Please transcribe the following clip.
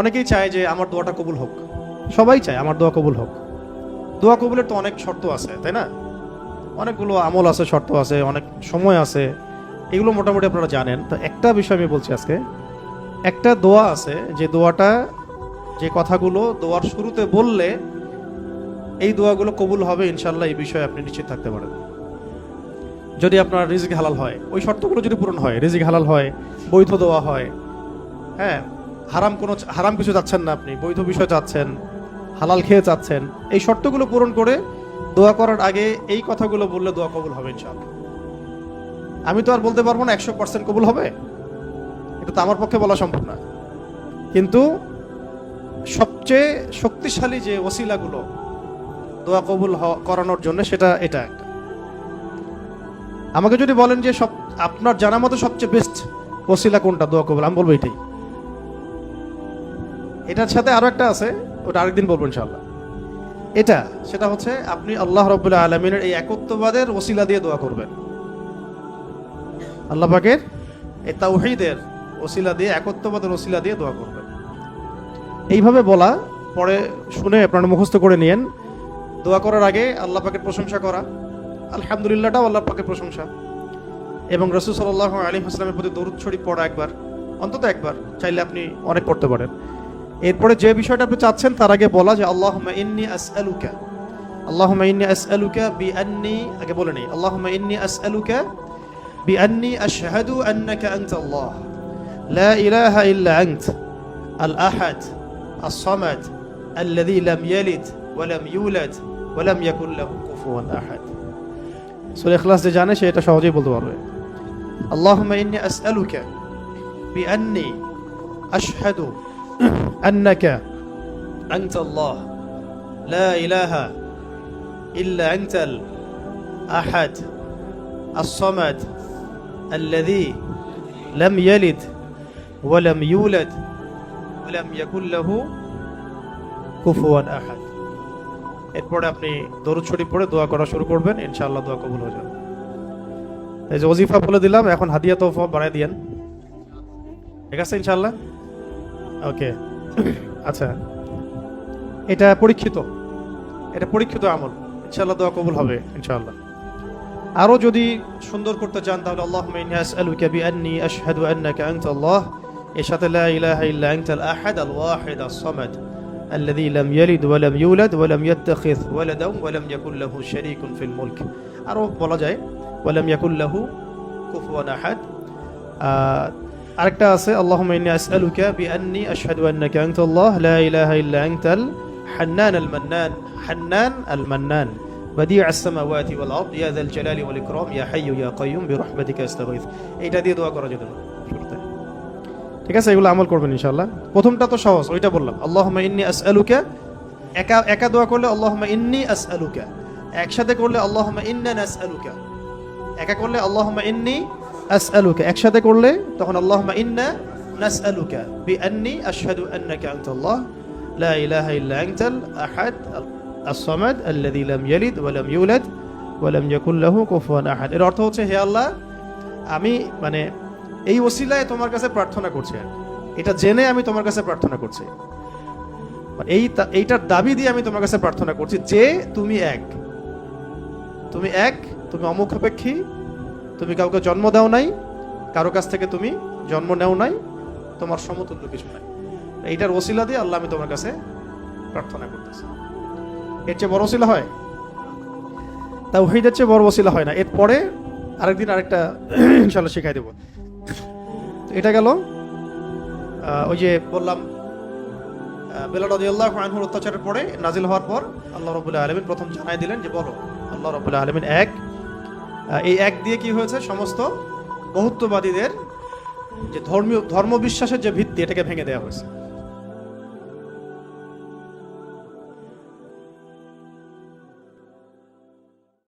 অনেকেই চায় যে আমার দোয়াটা কবুল হোক, সবাই চায় আমার দোয়া কবুল হোক। দোয়া কবুলের তো অনেক শর্ত আছে, তাই না? অনেকগুলো আমল আছে, শর্ত আছে, অনেক সময় আছে, এগুলো মোটামুটি আপনারা জানেন। তো একটা বিষয় আমি বলছি আজকে, একটা দোয়া আছে যে দোয়াটা, যে কথাগুলো দোয়ার শুরুতে বললে এই দোয়াগুলো কবুল হবে ইনশাল্লাহ, এই বিষয়ে আপনি নিশ্চিত থাকতে পারেন। যদি আপনার রিজিক হালাল হয়, ওই শর্তগুলো যদি পূরণ হয়, রিজিক হালাল হয়, বৈধ দোয়া হয়, হ্যাঁ, হারাম কিছু চাচ্ছেন না আপনি, বৈধ বিষয় চাচ্ছেন, হালাল খেয়ে চাচ্ছেন, এই শর্তগুলো পূরণ করে দোয়া করার আগে এই কথাগুলো বললে দোয়া কবুল হবে ইনশাআল্লাহ। আমি তো আর বলতে পারবো না 100% কবুল হবে, এটা তো আমার পক্ষে বলা সম্ভব না। কিন্তু সবচেয়ে শক্তিশালী যে ওসিলাগুলো দোয়া কবুল করানোর জন্য, সেটা এটা একটা। আমাকে যদি বলেন যে আপনার জানা মতো সবচেয়ে বেস্ট ওসিলা কোনটা দোয়া কবুল, আমি বলবো এটাই। এটার সাথে আরো একটা আছে, ওটা আরেকদিন বলবো ইনশাআল্লাহ। সেটা হচ্ছে আপনি আল্লাহ রাব্বুল আলামিনের এই একত্ববাদের ওসিলা দিয়ে দোয়া করবেন। আল্লাহ পাকের এই তাওহীদের ওসিলা দিয়ে, একত্ববাদের ওসিলা দিয়ে দোয়া করবেন। এইভাবে বলা, পরে শুনে আপনারা মুখস্থ করে নিয়েন। দোয়া করার আগে আল্লাহ পাকের প্রশংসা করা, আলহামদুলিল্লাহটাও আল্লাহ পাকের প্রশংসা, এবং রাসূল সাল্লাল্লাহু আলাইহি ওয়াসাল্লামের প্রতি দরুদ শরীফ পড়া একবার, অন্তত একবার, চাইলে আপনি অনেক পড়তে পারেন। এরপরে যে বিষয়টা আপনি চাচ্ছেন তার আগে বলা যে আল্লাহুম্মা ইন্নী আসআলুকা বিআন্নী, আগে বলে নেই, আল্লাহুম্মা ইন্নী আসআলুকা বিআন্নী আশহাদু আন্নাকা আনতাল্লাহ লা ইলাহা ইল্লা আনত আল আহাদ আস-সামাদ আল্লাযী লাম ইয়ালিদ ওয়া লাম ইউলাদ ওয়া লাম ইয়াকুল লাহু কুফুয়ান আহাদ। সূরা ইখলাস যে জানে সে এটা সহজেই বলতে পারবে। আল্লাহুম্মা ইন্নী আসআলুকা বিআন্নী আশহাদু আন্নাকা আনতাল্লাহ লা ইলাহা ইল্লা আনতাল আহাদ আস-সামাদ আল্লাযী লাম ইয়ালিদ ওয়া লাম ইউলাদ ওয়া লাম ইয়াকুল লাহু কুফুয়ান আহাদ। এরপরে আপনি দরুদ শরীফ পড়ে দোয়া করা শুরু করবেন, ইনশাআল্লাহ দোয়া কবুল হয়ে যাবে। এই যে ওজিফা বলে দিলাম, এখন হাদিয়া তোফা বাড়ায় দিয়েন, ঠিক আছে ইনশাআল্লাহ? ওকে। আচ্ছা, এটা পরীক্ষিত আমল, ইনশাআল্লাহ দোয়া কবুল হবে ইনশাআল্লাহ। আরো যদি সুন্দর করতে চান তাহলে আল্লাহুম্মা ইন্নী আসআলুকা বিআন্নী আশহাদু আন্নাকা আনতাল্লাহ, এর সাথে লা ইলাহা ইল্লা আনতাল আহাদ আল ওয়াহিদ আস-সামাদ আল্লাযী লাম ইয়ালিদ ওয়া লাম ইউলাদ ওয়া লাম ইয়াত্তাখিয ওয়ালাদান ওয়া লাম ইয়াকুল লাহু শারীকুন ফিল মুলক। আরো বলা যায় ওয়া লাম ইয়াকুল লাহু কুফুয়ান আহাদ। আরেকটা আছে আল্লাহুম্মা ইন্নী আসআলুকা বিআন্নী আশহাদু আন্নাকা আনতাল্লাহ লা ইলাহা ইল্লা আনতাল হান্নান আল মান্নান বাদিউ আস-সামাওয়াতি ওয়াল আরদ ইয়া যাল জালালি ওয়াল ইকরাম ইয়া হাইয়্যু ইয়া কাইয়্যুম বিরহমাতিকা আস্তাগীথ। এইটা দিয়ে দোয়া করা যেতে পারে শুরুতে, ঠিক আছে? এগুলো আমল করবেন ইনশাআল্লাহ। প্রথমটা তো সহজ, ওইটা বললাম, আল্লাহুম্মা ইন্নী আসআলুকা। একা দোয়া করলে আল্লাহুম্মা ইন্নী আসআলুকা, একসাথে করলে আল্লাহুম্মা ইন্না নাসআলুকা। একা করলে আল্লাহুম্মা ইন্নী আসআলুকা, একসাথে করলে তখন আল্লাহুম্মা ইন্না নাসআলুকা বিআন্নী আশহাদু আন্নাকা আনতাল্লাহ লা ইলাহা ইল্লা আনতাল আহাদ আস-সামাদ আল্লাযী লাম ইয়ালিদ ওয়া লাম ইউলাদ ওয়া লাম ইয়াকুল লাহু কুফুয়ান আহাদ। এর অর্থ হচ্ছে, হে আল্লাহ, আমি এই ওসিলায় তোমার কাছে প্রার্থনা করছি, এটা জেনে আমি তোমার কাছে প্রার্থনা করছি, এইটার দাবি দিয়ে আমি তোমার কাছে প্রার্থনা করছি যে তুমি এক, তুমি অমুখাপেক্ষী, তুমি কাউকে জন্ম দাও নাই, কারো কাছ থেকে তুমি জন্ম নেও নাই, তোমার সমতুল্য কিছু নাই। এইটার ওসিলা দিয়ে আল্লাহ আমি তোমার কাছে প্রার্থনা করতেছি। এর চেয়ে বড় ওসিলা হয়? তাওহীদের চেয়ে বড় ওসিলা হয় না। এরপরে আরেকদিন আরেকটা ইনশাআল্লাহ শিখাই দেব। এটা গেল ওই যে বললাম বেলাল রাদিয়াল্লাহু আনহুর অত্যাচারের পরে নাজিল হওয়ার পর আল্লাহ রাব্বুল আলামিন প্রথম জানাই দিলেন যে বলো আল্লাহ রাব্বুল আলামিন এক। এই এক দিয়ে কি হয়েছে, সমস্ত বহুত্ববাদীদের যে ধর্মবিশ্বাসের যে ভিত্তি, এটাকে ভেঙে দেওয়া হয়েছে।